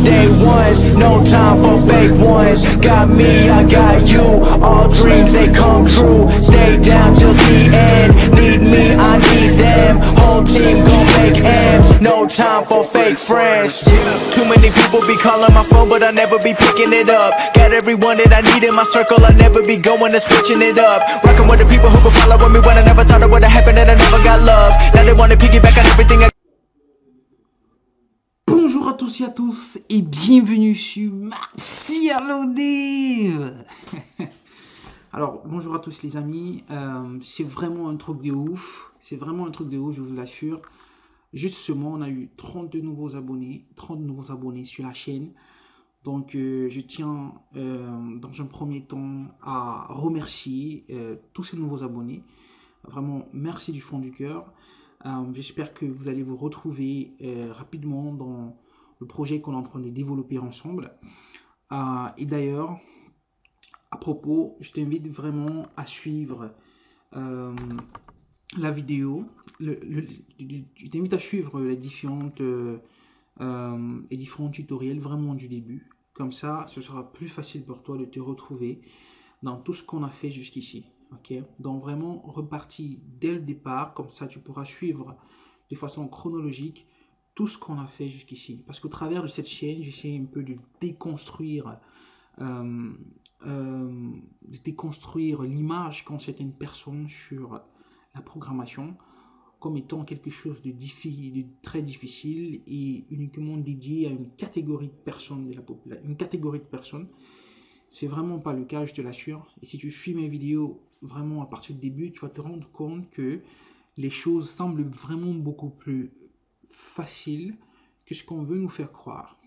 day ones, no time for fake ones. Got me, I got you, all dreams they come true. Stay down till the end, need me, I need them. Whole team gon' make M's, no time for fake friends. Too many people be calling my phone, but I never be picking it up. Got everyone that I need in my circle, I never be going and switching it up. Rockin' with the people who been following me when I never thought it would've happened, and I never got love. Now they wanna piggyback on everything I... Bonjour à tous et à tous et bienvenue sur Martial Dave. Alors bonjour à tous les amis, c'est vraiment un truc de ouf, je vous l'assure. Justement on a eu 32 nouveaux abonnés, 30 nouveaux abonnés sur la chaîne. Donc je tiens dans un premier temps à remercier tous ces nouveaux abonnés. Vraiment merci du fond du cœur. J'espère que vous allez vous retrouver rapidement dans le projet qu'on est en train de développer ensemble. Et d'ailleurs, à propos, je t'invite vraiment à suivre la vidéo. Je t'invite à suivre les différents tutoriels vraiment du début. Comme ça, ce sera plus facile pour toi de te retrouver dans tout ce qu'on a fait jusqu'ici. Okay. Donc vraiment reparti dès le départ, comme ça tu pourras suivre de façon chronologique tout ce qu'on a fait jusqu'ici. Parce qu'au travers de cette chaîne, j'essaie un peu de déconstruire l'image qu'ont certaines personnes sur la programmation comme étant quelque chose de très difficile et uniquement dédié à une catégorie de personnes de la population, C'est vraiment pas le cas, je te l'assure. Et si tu suis mes vidéos vraiment à partir du début, tu vas te rendre compte que les choses semblent vraiment beaucoup plus faciles que ce qu'on veut nous faire croire.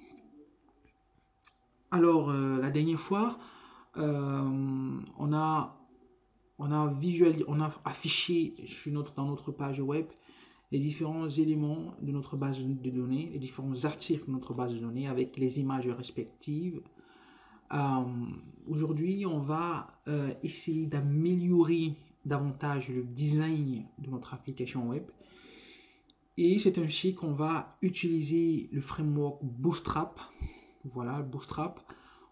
Alors, la dernière fois, on a affiché dans notre page web les différents éléments de notre base de données, les différents articles de notre base de données avec les images respectives. Aujourd'hui, on va essayer d'améliorer davantage le design de notre application web. Et c'est ainsi qu'on va utiliser le framework Bootstrap. Voilà, Bootstrap,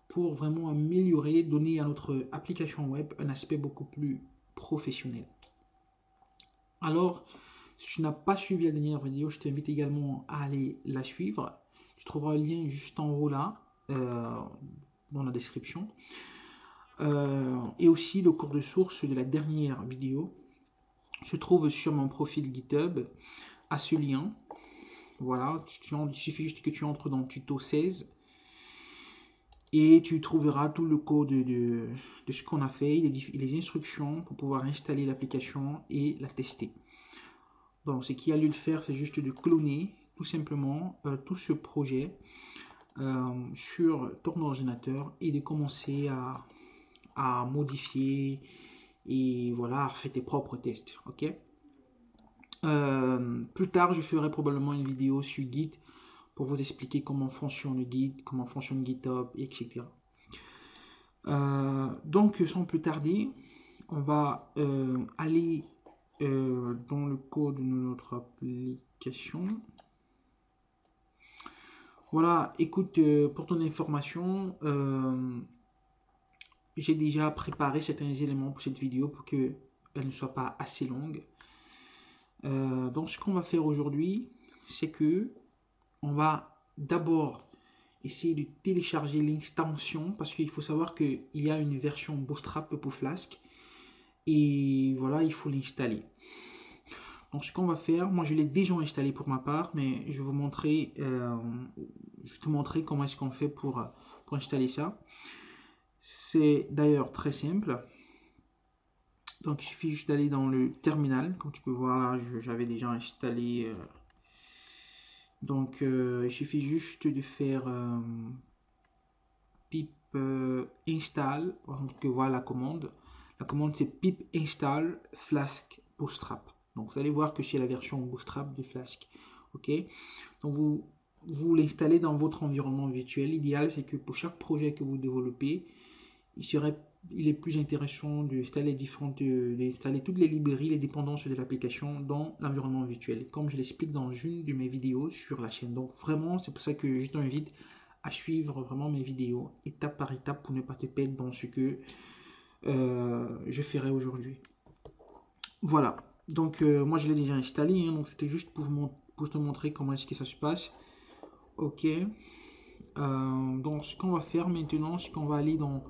pour vraiment améliorer, donner à notre application web un aspect beaucoup plus professionnel. Alors, si tu n'as pas suivi la dernière vidéo, je t'invite également à aller la suivre. Tu trouveras le lien juste en haut là, dans la description. Et aussi le cours de source de la dernière vidéo se trouve sur mon profil GitHub à ce lien. Voilà, il suffit juste que tu entres dans tuto 16 et tu trouveras tout le code de ce qu'on a fait, les instructions pour pouvoir installer l'application et la tester. Donc ce qu'il y a lieu de faire, c'est juste de cloner tout simplement tout ce projet sur ton ordinateur et de commencer à modifier et voilà, à faire tes propres tests. Ok. Plus tard, je ferai probablement une vidéo sur Git pour vous expliquer comment fonctionne le Git, comment fonctionne GitHub, etc. Donc, sans plus tarder, on va aller dans le code de notre application. Voilà, écoute, pour ton information, j'ai déjà préparé certains éléments pour cette vidéo pour qu'elle ne soit pas assez longue. Donc ce qu'on va faire aujourd'hui, c'est que on va d'abord essayer de télécharger l'extension parce qu'il faut savoir qu'il y a une version Bootstrap pour Flask et voilà, il faut l'installer. Donc ce qu'on va faire, moi je l'ai déjà installé pour ma part, mais je vais vous montrer, je vais te montrer comment est-ce qu'on fait pour installer ça. C'est d'ailleurs très simple. Donc il suffit juste d'aller dans le terminal, comme tu peux voir là, j'avais déjà installé. Donc il suffit juste de faire pip install, donc voilà la commande. La commande c'est pip install flask bootstrap. Donc vous allez voir que c'est la version bootstrap de Flask. Ok. Donc vous l'installez dans votre environnement virtuel. L'idéal c'est que pour chaque projet que vous développez, il est plus intéressant d'installer toutes les librairies, les dépendances de l'application dans l'environnement virtuel, comme je l'explique dans une de mes vidéos sur la chaîne. Donc vraiment, c'est pour ça que je t'invite à suivre vraiment mes vidéos étape par étape pour ne pas te perdre dans ce que je ferai aujourd'hui. Voilà, donc moi je l'ai déjà installé, hein, donc c'était juste pour te montrer comment est-ce que ça se passe. Ok, donc ce qu'on va faire maintenant, c'est qu'on va aller dans,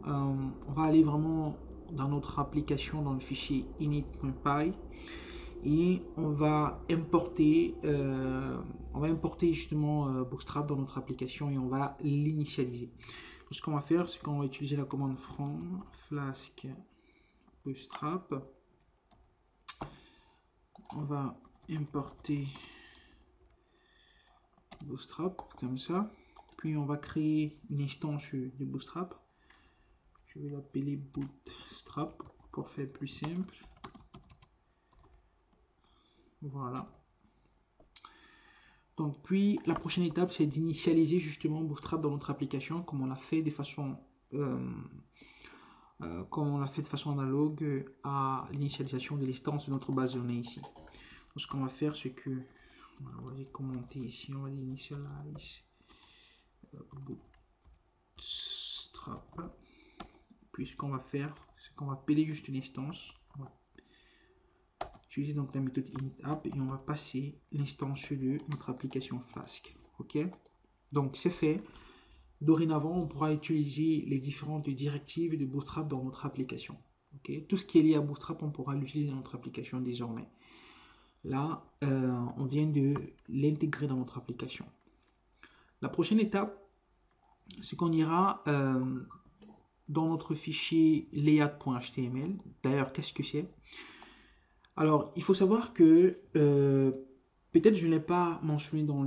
on va aller vraiment dans notre application, dans le fichier init.py, et on va importer justement Bootstrap dans notre application et on va l'initialiser. Ce qu'on va faire, c'est qu'on va utiliser la commande from flask bootstrap. On va importer Bootstrap comme ça. Puis on va créer une instance de Bootstrap. Je vais l'appeler Bootstrap pour faire plus simple. Voilà. Donc puis la prochaine étape, c'est d'initialiser justement Bootstrap dans notre application comme on l'a fait de façon analogue à l'initialisation de l'instance de notre base de données ici. Donc, ce qu'on va faire, c'est que on va aller commenter ici, on va aller initialize Bootstrap. Puis ce qu'on va faire, c'est qu'on va appeler juste une instance. On va utiliser donc la méthode initApp et on va passer l'instance de notre application Flask. Ok, donc c'est fait. Dorénavant, on pourra utiliser les différentes directives de Bootstrap dans notre application. Okay? Tout ce qui est lié à Bootstrap, on pourra l'utiliser dans notre application désormais. Là, on vient de l'intégrer dans notre application. La prochaine étape, c'est qu'on ira dans notre fichier layout.html. D'ailleurs, qu'est-ce que c'est? Alors, il faut savoir que peut-être je ne l'ai pas mentionné dans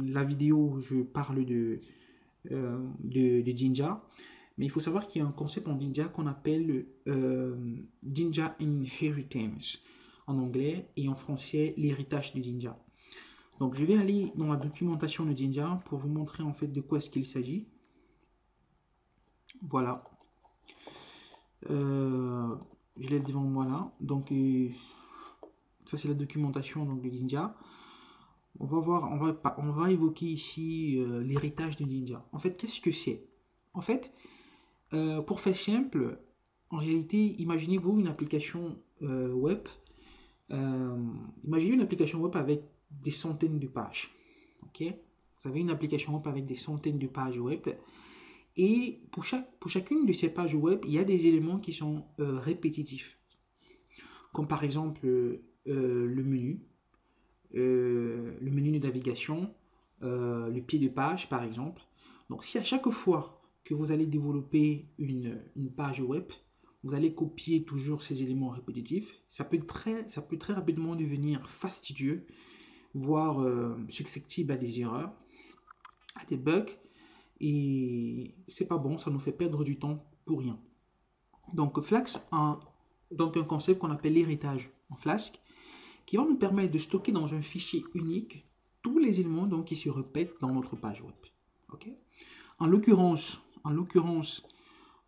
la vidéo où je parle de Jinja, mais il faut savoir qu'il y a un concept en Jinja qu'on appelle Jinja Inheritance en anglais et en français l'héritage de Jinja. Donc je vais aller dans la documentation de Jinja pour vous montrer en fait de quoi est-ce qu'il s'agit. Voilà. Je l'ai devant moi là. Donc ça c'est la documentation donc, de Jinja. On va voir, on va évoquer ici l'héritage de Jinja. En fait, qu'est-ce que c'est? En fait, pour faire simple, en réalité, imaginez-vous une application web. Imaginez une application web avec des centaines de pages. Ok? Vous avez une application web avec des centaines de pages web. Et pour chacune de ces pages web, il y a des éléments qui sont répétitifs. Comme par exemple le menu de navigation, le pied de page par exemple. Donc si à chaque fois que vous allez développer une page web, vous allez copier toujours ces éléments répétitifs, ça peut très rapidement devenir fastidieux, voire susceptible à des erreurs, à des bugs, et c'est pas bon, ça nous fait perdre du temps pour rien. Donc Flask a donc un concept qu'on appelle l'héritage en Flask, qui va nous permettre de stocker dans un fichier unique tous les éléments donc, qui se répètent dans notre page web. Okay? En l'occurrence,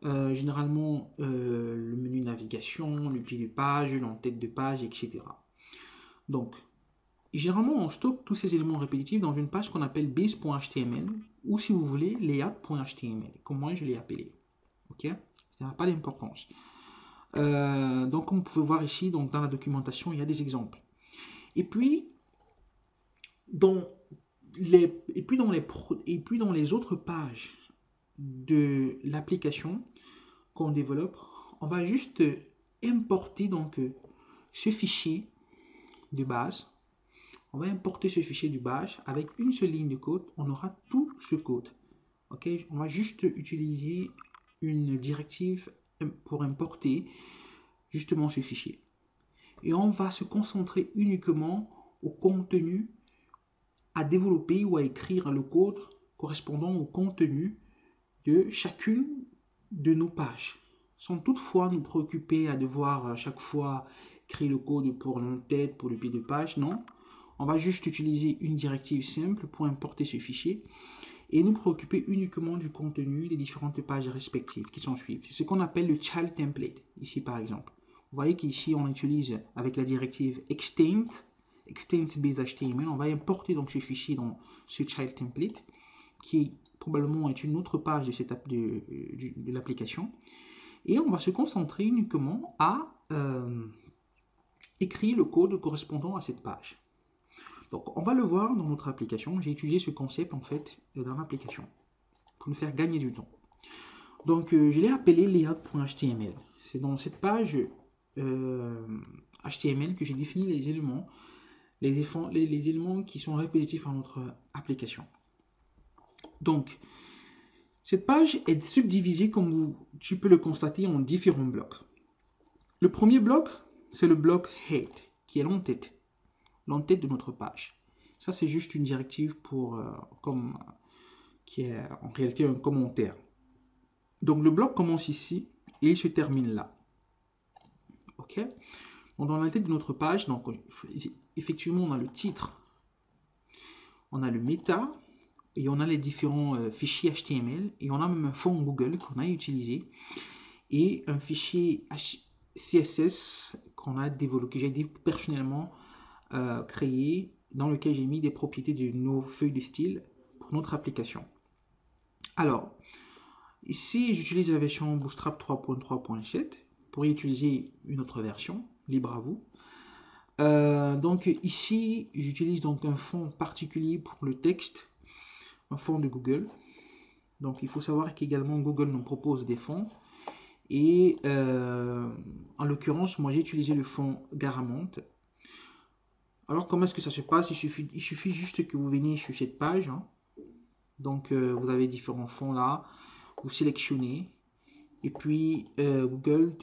généralement, le menu navigation, le pied de page, l'entête de page, etc. Donc, généralement, on stocke tous ces éléments répétitifs dans une page qu'on appelle base.html ou, si vous voulez, layout.html, comme moi je l'ai appelé. Ok? Ça n'a pas d'importance. Donc, comme vous pouvez voir ici, donc, dans la documentation, il y a des exemples. Et puis, dans les autres pages de l'application qu'on développe, on va juste importer donc ce fichier de base. On va importer ce fichier de base avec une seule ligne de code. On aura tout ce code. Ok, on va juste utiliser une directive pour importer justement ce fichier. Et on va se concentrer uniquement au contenu à développer ou à écrire le code correspondant au contenu de chacune de nos pages, sans toutefois nous préoccuper à devoir à chaque fois créer le code pour l'entête, pour le pied de page. Non, on va juste utiliser une directive simple pour importer ce fichier et nous préoccuper uniquement du contenu des différentes pages respectives qui s'en suivent. C'est ce qu'on appelle le child template, ici par exemple. Vous voyez qu'ici on utilise avec la directive extend extents-base.html. On va importer donc ce fichier dans ce child template qui probablement est une autre page de cette de l'application. Et on va se concentrer uniquement à écrire le code correspondant à cette page. Donc on va le voir dans notre application. J'ai utilisé ce concept en fait dans l'application pour nous faire gagner du temps. Donc je l'ai appelé layout.html. C'est dans cette page HTML que j'ai défini les éléments, les éléments qui sont répétitifs à notre application. Donc cette page est subdivisée, comme tu peux le constater, en différents blocs. Le premier bloc, c'est le bloc head, qui est l'entête de notre page. Ça, c'est juste une directive pour, qui est en réalité un commentaire. Donc, le bloc commence ici et il se termine là. OK? Donc, dans l'entête de notre page, donc, effectivement, on a le titre, on a le méta, et on a les différents fichiers HTML, et on a même un fond Google qu'on a utilisé, et un fichier CSS qu'on a développé, que j'ai personnellement créé, dans lequel j'ai mis des propriétés de nos feuilles de style pour notre application. Alors, ici, j'utilise la version Bootstrap 3.3.7. Vous pourriez utiliser une autre version, libre à vous. Donc ici, j'utilise donc un fond particulier pour le texte, un fond de Google. Donc il faut savoir qu'également Google nous propose des fonds. Et en l'occurrence, moi j'ai utilisé le fond Garamond. Alors comment est-ce que ça se passe? Il suffit juste que vous veniez sur cette page. Hein. Donc vous avez différents fonds là. Vous sélectionnez. Et puis Google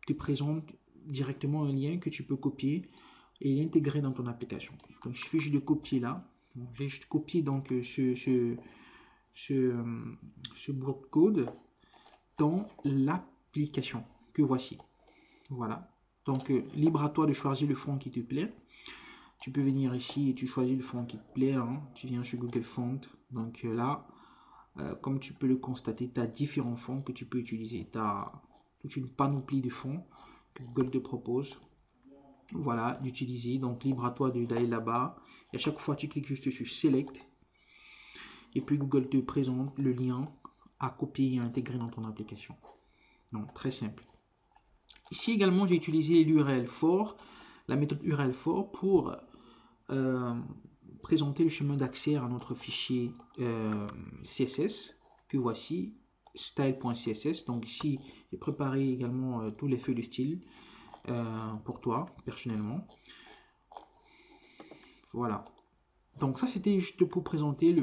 te présente directement un lien que tu peux copier et l'intégrer dans ton application. Donc il suffit juste de copier là. J'ai juste copié donc ce bloc de code dans l'application que voici. Voilà. Donc libre à toi de choisir le fond qui te plaît. Tu peux venir ici et tu choisis le fond qui te plaît. Hein. Tu viens sur Google Font. Donc là, comme tu peux le constater, tu as différents fonds que tu peux utiliser. Tu as toute une panoplie de fonds que Google te propose. Voilà, d'utiliser. Donc libre à toi d'aller là-bas. Et à chaque fois, tu cliques juste sur Select. Et puis Google te présente le lien à copier et à intégrer dans ton application. Donc très simple. Ici également, j'ai utilisé l'URL for, la méthode URL for pour présenter le chemin d'accès à notre fichier CSS que voici, style.css. Donc ici, j'ai préparé également tous les feuilles de style pour toi, personnellement. Voilà. Donc ça, c'était juste pour présenter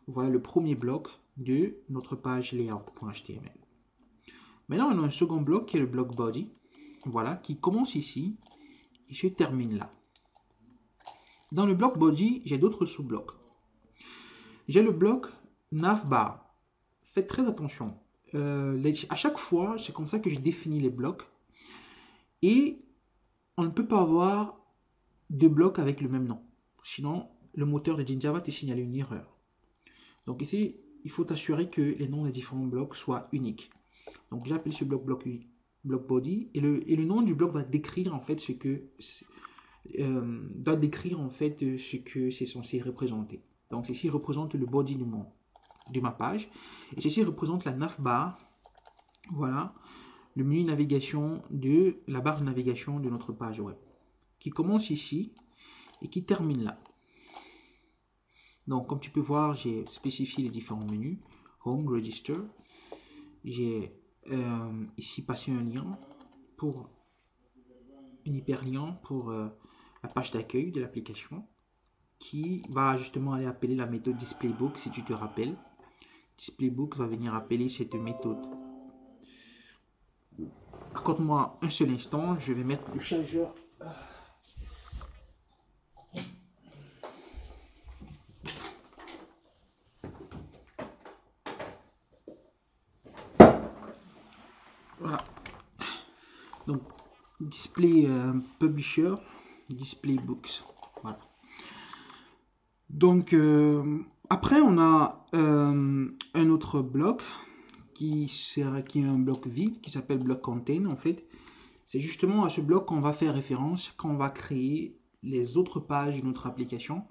voilà, le premier bloc de notre page layout.html. Maintenant, on a un second bloc qui est le bloc body, voilà, qui commence ici et se termine là. Dans le bloc body, j'ai d'autres sous-blocs. J'ai le bloc navbar. Faites très attention. À chaque fois, c'est comme ça que je définis les blocs. Et on ne peut pas avoir deux blocs avec le même nom. Sinon, le moteur de Jinja va te signaler une erreur. Donc ici, il faut assurer que les noms des différents blocs soient uniques. Donc j'appelle ce bloc body et le nom du bloc va décrire en fait ce que c'est censé représenter. Donc ceci représente le body de ma page et ceci représente la navbar. Voilà, le menu navigation de la barre de navigation de notre page web qui commence ici et qui termine là. Donc comme tu peux voir, j'ai spécifié les différents menus, Home, Register. J'ai ici passé un lien pour un hyperlien pour la page d'accueil de l'application qui va justement aller appeler la méthode displayBook. Si tu te rappelles, displayBook va venir appeler cette méthode. Accorde-moi un seul instant, je vais mettre le chargeur. Voilà. Donc, display publisher, display books. Voilà. Donc, après, on a un autre bloc qui est un bloc vide qui s'appelle bloc contain. En fait, c'est justement à ce bloc qu'on va faire référence quand on va créer les autres pages de notre application,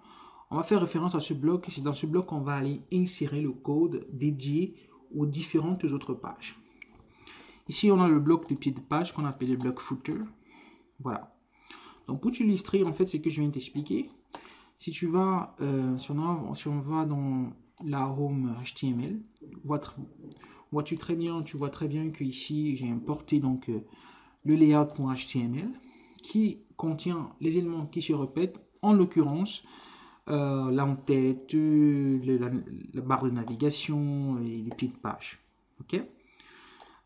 on va faire référence à ce bloc. C'est dans ce bloc qu'on va aller insérer le code dédié aux différentes autres pages. Ici, on a le bloc de pied de page qu'on appelle le bloc footer. Voilà. Donc, pour t'illustrer, en fait, ce que je viens de t'expliquer, si tu vas, si on va dans la home HTML, tu vois très bien que ici, j'ai importé donc le layout.html qui contient les éléments qui se répètent, en l'occurrence, l'en-tête, la barre de navigation et les pieds de page. Ok.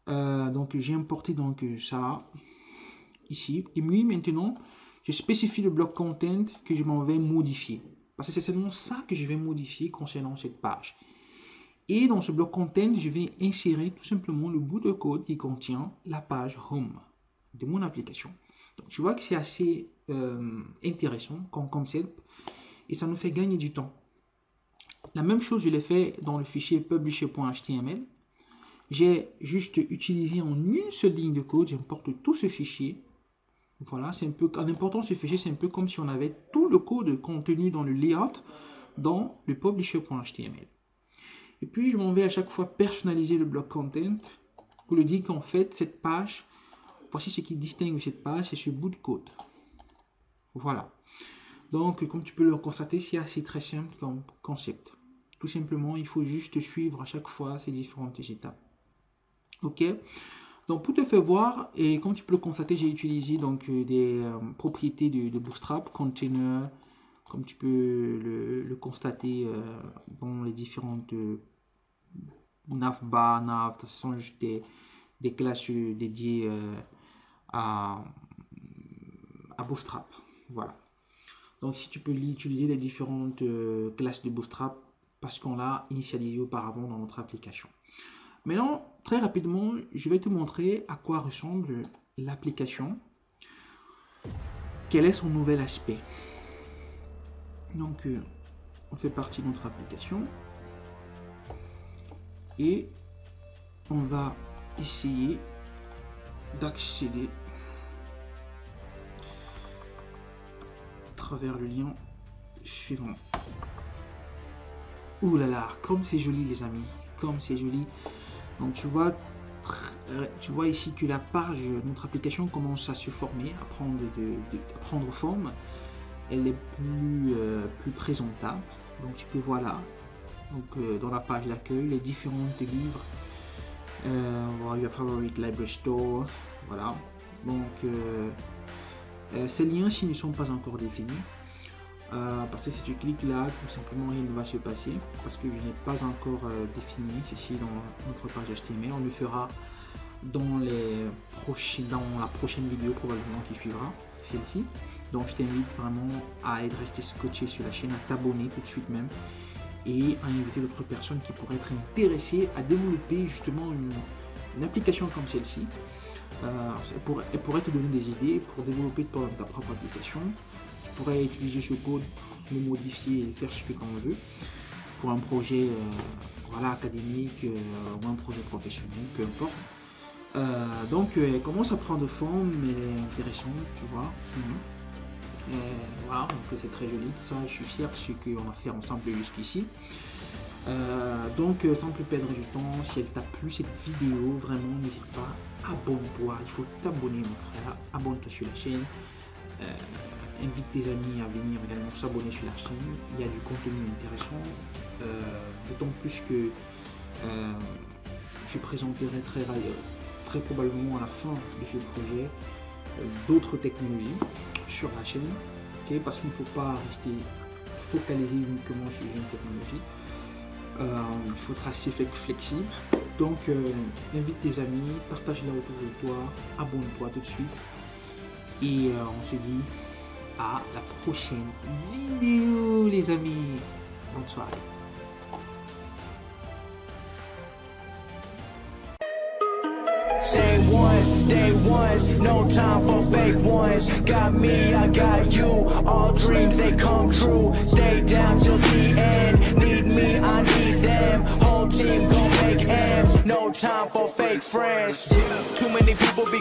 Donc j'ai importé donc ça ici. Et puis maintenant, je spécifie le bloc content que je m'en vais modifier. Parce que c'est seulement ça que je vais modifier concernant cette page. Et dans ce bloc content, je vais insérer tout simplement le bout de code qui contient la page home de mon application. Donc tu vois que c'est assez intéressant comme concept et ça nous fait gagner du temps. La même chose, je l'ai fait dans le fichier publisher.html. J'ai juste utilisé en une seule ligne de code, j'importe tout ce fichier. Voilà, c'est un peu, en important ce fichier, c'est un peu comme si on avait tout le code contenu dans le layout dans le publisher.html. Et puis, je m'en vais à chaque fois personnaliser le bloc content pour lui dire qu'en fait, cette page, voici ce qui distingue cette page, c'est ce bout de code. Voilà. Donc, comme tu peux le constater, c'est assez très simple comme concept. Tout simplement, il faut juste suivre à chaque fois ces différentes étapes. Ok. Donc, pour te faire voir, et comme tu peux le constater, j'ai utilisé donc des propriétés de Bootstrap, Container, comme tu peux le constater dans les différentes navbar, nav, ce sont juste des classes dédiées à Bootstrap. Voilà. Donc, si tu peux utiliser les différentes classes de Bootstrap parce qu'on l'a initialisé auparavant dans notre application. Maintenant, très rapidement, je vais te montrer à quoi ressemble l'application. Quel est son nouvel aspect. Donc, on fait partie de notre application. Et on va essayer d'accéder à travers le lien suivant. Ouh là là, comme c'est joli les amis, comme c'est joli. Donc tu vois ici que la page de notre application commence à se former, à prendre forme. Elle est plus présentable. Donc tu peux voir là, donc, dans la page d'accueil, les différents livres. Your favorite library store. Voilà. Donc ces liens-ci ne sont pas encore définis. Parce que si tu cliques là, tout simplement rien ne va se passer parce que je n'ai pas encore défini ceci dans notre page HTML. On le fera dans la prochaine vidéo probablement qui suivra, celle-ci. Donc je t'invite vraiment à rester scotché sur la chaîne, à t'abonner tout de suite même et à inviter d'autres personnes qui pourraient être intéressées à développer justement une application comme celle-ci. Elle pourrait te donner des idées pour développer ta propre application. Tu pourrais utiliser ce code, le modifier et faire ce que tu en veux pour un projet académique ou un projet professionnel, peu importe. Donc elle commence à prendre forme, elle est intéressante, tu vois. Voilà, donc c'est très joli. Ça, je suis fier de ce qu'on a fait ensemble jusqu'ici. Donc sans plus perdre du temps, si elle t'a plu cette vidéo, vraiment n'hésite pas, abonne-toi, il faut t'abonner mon frère, abonne-toi sur la chaîne. Invite tes amis à venir également s'abonner sur la chaîne, il y a du contenu intéressant, d'autant plus que je présenterai très probablement à la fin de ce projet d'autres technologies sur la chaîne, okay, parce qu'il ne faut pas rester focalisé uniquement sur une technologie, il faut être assez flexible. Donc invite tes amis, partage-la autour de toi, abonne-toi tout de suite et on se dit à la prochaine vidéo les amis. Bonne soirée. Say ones, day ones, no time for fake ones. Got me, I got you. All dreams they come true. Stay down till the end. Need me, I need them. Whole team gon' make M's. No time for fake friends. Too many people be